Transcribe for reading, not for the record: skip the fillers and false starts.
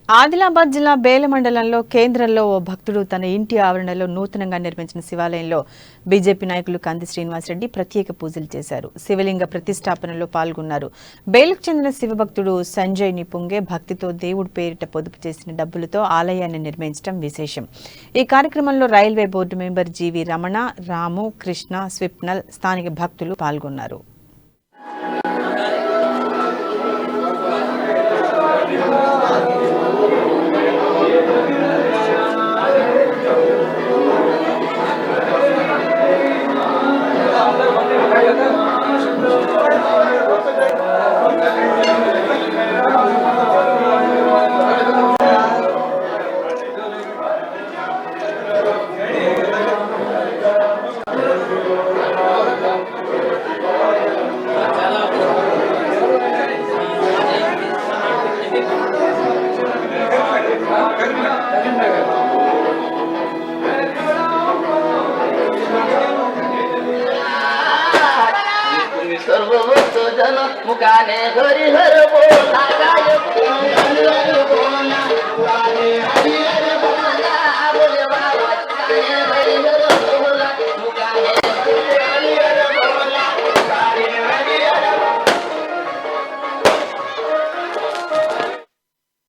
ఆదిలాబాద్ జిల్లా బేల మండలంలో కేంద్రంలో ఓ భక్తుడు తన ఇంటి ఆవరణలో నూతనంగా నిర్మించిన శివాలయంలో బీజేపీ నాయకులు కంది శ్రీనివాసరెడ్డి ప్రత్యేక పూజలు చేశారు. శివలింగ ప్రతిష్టాపనలో పాల్గొన్నారు. బేలకు చెందిన శివభక్తుడు సంజయ్ నిపుంగే భక్తితో దేవుడి పేరిట పొదుపు చేసిన డబ్బులతో ఆలయాన్ని నిర్మించడం విశేషం. ఈ కార్యక్రమంలో రైల్వే బోర్డు మెంబర్ జీవి రమణ, రాము, కృష్ణ, స్విప్నల్, స్థానిక భక్తులు పాల్గొన్నారు. सर्वभूत जन मुखाने हरिहर बोला